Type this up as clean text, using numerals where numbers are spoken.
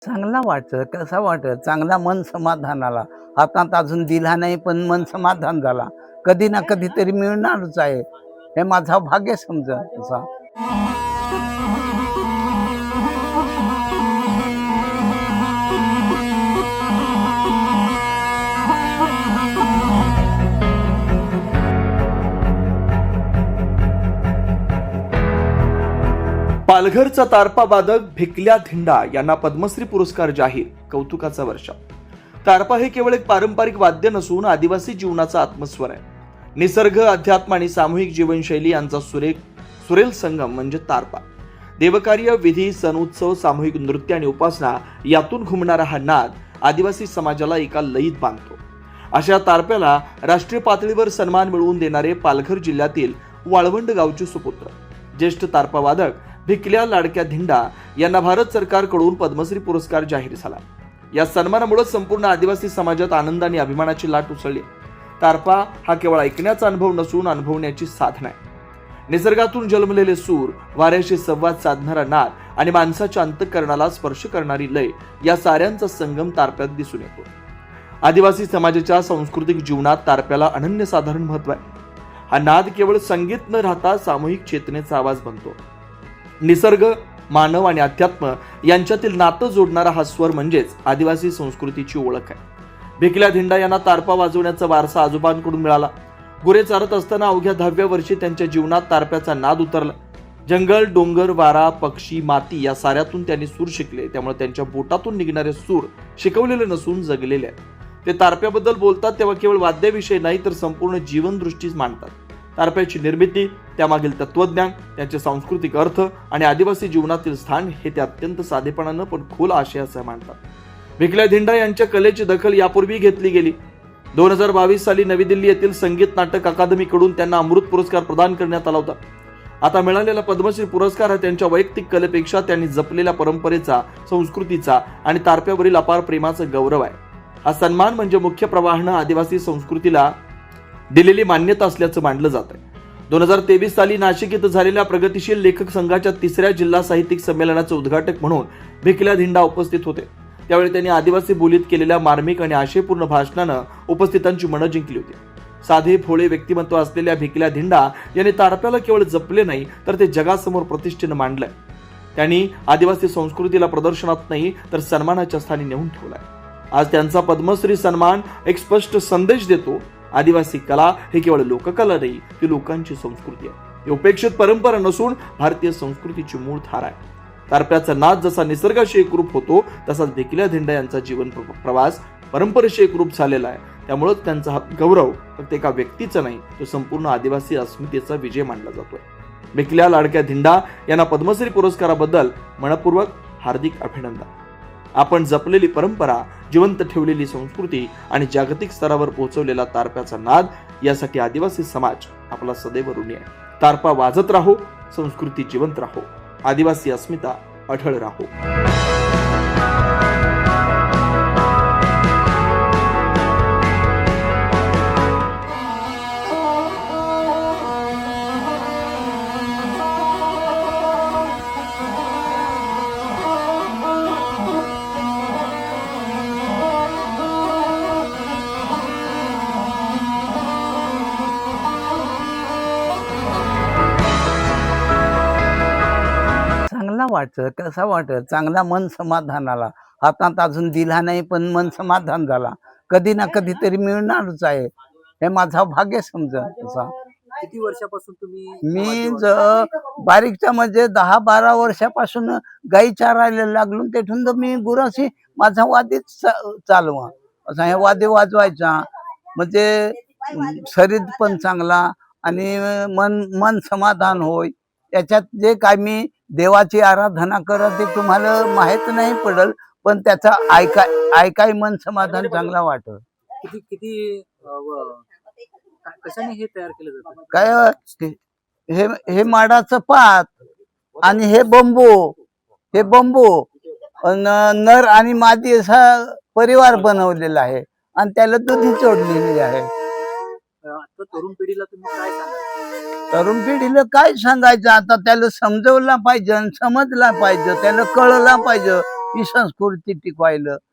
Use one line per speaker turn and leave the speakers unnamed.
चांगला वाटतं. कसा वाटत? चांगला मन समाधानाला. हातात अजून दिला नाही, पण मन समाधान झाला. कधी ना कधीतरी मिळणारच आहे. हे माझा भाग्य समजा तसा.
पालघरचा तारपा वादक भिकल्या धिंडा यांना पद्मश्री पुरस्कार जाहीर. कौतुकाचा वर्षा. तारपा हे केवळ एक पारंपरिक वाद्य नसून आदिवासी जीवनाचा आत्मस्वर आहे. निसर्ग, अध्यात्म आणि सामूहिक जीवनशैली यांचा सुरेल संगम म्हणजे तारपा. देवकार्य, विधी, सण उत्सव, सामूहिक नृत्य आणि उपासना यातून घुमणारा हा नाद आदिवासी समाजाला एका लयीत बांधतो. अशा तारप्याला राष्ट्रीय पातळीवर सन्मान मिळवून देणारे पालघर जिल्ह्यातील वाळवंड गावचे सुपुत्र ज्येष्ठ तारपा वादक भिकल्या लाडक्या धिंडा यांना भारत सरकारकडून पद्मश्री पुरस्कार जाहीर झाला. या सन्मानामुळे संपूर्ण आदिवासी समाजात आनंद आणि अभिमानाची लाट उसळली. तारपा हा केवळ ऐकण्याचा अनुभव नसून अनुभवण्याची साधना आहे. निसर्गातून जन्मलेले सूर, वाऱ्याशी संवाद साधणारा नाद आणि माणसाच्या अंतःकरणाला स्पर्श करणारी लय या साऱ्यांचा संगम तारप्यात दिसून येतो. आदिवासी समाजाच्या सांस्कृतिक जीवनात तारप्याला अनन्यसाधारण महत्व आहे. हा नाद केवळ संगीत न राहता सामूहिक चेतनेचा आवाज बनतो. निसर्ग, मानव आणि अध्यात्म यांच्यातील नातं जोडणारा हा स्वर म्हणजेच आदिवासी संस्कृतीची ओळख आहे. भिकल्या धिंडा यांना तारपा वाजवण्याचा वारसा आजोबांकडून मिळाला. गुरे चारत असताना अवघ्या 10व्या वर्षी त्यांच्या जीवनात तारप्याचा नाद उतरला. जंगल, डोंगर, वारा, पक्षी, माती या साऱ्यातून त्यांनी सूर शिकले. त्यामुळे त्यांच्या बोटातून निघणारे सूर शिकवलेले नसून जगलेले आहेत. ते तारप्याबद्दल बोलतात तेव्हा केवळ वाद्याविषयी नाही तर संपूर्ण जीवनदृष्टीच मांडतात. तारप्याची निर्मिती, त्यामागील तत्वज्ञान, त्याचे सांस्कृतिक अर्थ आणि आदिवासी जीवनातील स्थान हे ते अत्यंत साधेपणानं पण खोल आशयाचं मांडतात. भिकल्या धिंडा यांच्या कलेची दखल यापूर्वी घेतली गेली. 2022 साली नवी दिल्ली येथील संगीत नाटक अकादमीकडून त्यांना अमृत पुरस्कार प्रदान करण्यात आला होता. आता मिळालेला पद्मश्री पुरस्कार हा त्यांच्या वैयक्तिक कलेपेक्षा त्यांनी जपलेल्या परंपरेचा, संस्कृतीचा आणि तारप्यावरील अपार प्रेमाचा गौरव आहे. हा सन्मान म्हणजे मुख्य प्रवाहानं आदिवासी संस्कृतीला दिलेली मान्यता असल्याचं मानलं जात आहे. 2023 साली नाशिक इथं झालेल्या प्रगतिशील लेखक संघाच्या 3ऱ्या जिल्हा साहित्यिक संमेलनाचे उद्घाटक म्हणून भिकल्या धिंडा उपस्थित होते. त्यावेळी त्यांनी आदिवासी बोलीत केलेल्या मार्मिक आणि आशयपूर्ण भाषणानं उपस्थितांची मनं जिंकली होती. साधे भोळे व्यक्तिमत्व असलेल्या भिकल्या धिंडा यांनी तारप्याला केवळ जपले नाही तर ते जगासमोर प्रतिष्ठेनं मांडलंय. त्यांनी आदिवासी संस्कृतीला प्रदर्शनात नाही तर सन्मानाच्या स्थानी नेऊन ठेवलाय. आज त्यांचा पद्मश्री सन्मान एक स्पष्ट संदेश देतो. आदिवासी कला हे केवळ लोककला नाही, ती लोकांची संस्कृती आहे. ही उपेक्षित परंपरा नसून भारतीय संस्कृतीची मूळ धार आहे. तारप्याचा नाद जसा निसर्गाशी एकरूप होतो तसाच भिकल्या धिंडा यांचा जीवन प्रवास परंपरेशी एकरूप झालेला आहे. त्यामुळे त्यांचा हा गौरव फक्त एका व्यक्तीचा नाही, तो संपूर्ण आदिवासी अस्मितेचा विजय मानला जातोय. भिकल्या लाडक्या धिंडा यांना पद्मश्री पुरस्काराबद्दल मनपूर्वक हार्दिक अभिनंदन. आपण जपलेली परंपरा, जिवंत ठेवलेली संस्कृती आणि जागतिक स्तरावर पोहोचवलेला तारप्याचा नाद यासाठी आदिवासी समाज आपला सदैव ऋणी आहे. तारपा वाजत राहो, संस्कृती जिवंत राहो, आदिवासी अस्मिता अढळ राहो.
चांगला वाटतं. कसा वाटत? चांगला मन समाधानाला. हातात अजून दिला नाही, पण मन समाधान झाला. कधी ना कधीतरी मिळणारच आहे. हे माझा भाग्य समजा तसा.
किती वर्षापासून तुम्ही
मी बारीकच्या म्हणजे 10-12 वर्षापासून गाई चारायला लागलो. तेथून तर मी गुराशी माझा वाद्यच चालवा. असा हे वाद्य वाजवायचा म्हणजे शरीर पण चांगला आणि मन समाधान होय. त्याच्यात जे काय मी देवाची आराधना करत ते तुम्हाला माहित नाही पडल, पण त्याचा ऐकाय मन समाधान चांगला वाटत.
किती किती कशाने हे तयार केलं जातं?
काय हे माडाचं पात आणि हे बंबू नर आणि मादी असा परिवार बनवलेला आहे आणि त्याला दुधी जोडलेली आहे.
आता तरुण पिढीला तुम्ही काय सांगाल?
तरुण पिढीला काय सांगायचं? आता त्याला समजवला पाहिजे, समजला पाहिजे, त्याला कळला पाहिजे. ही संस्कृती टिकवायला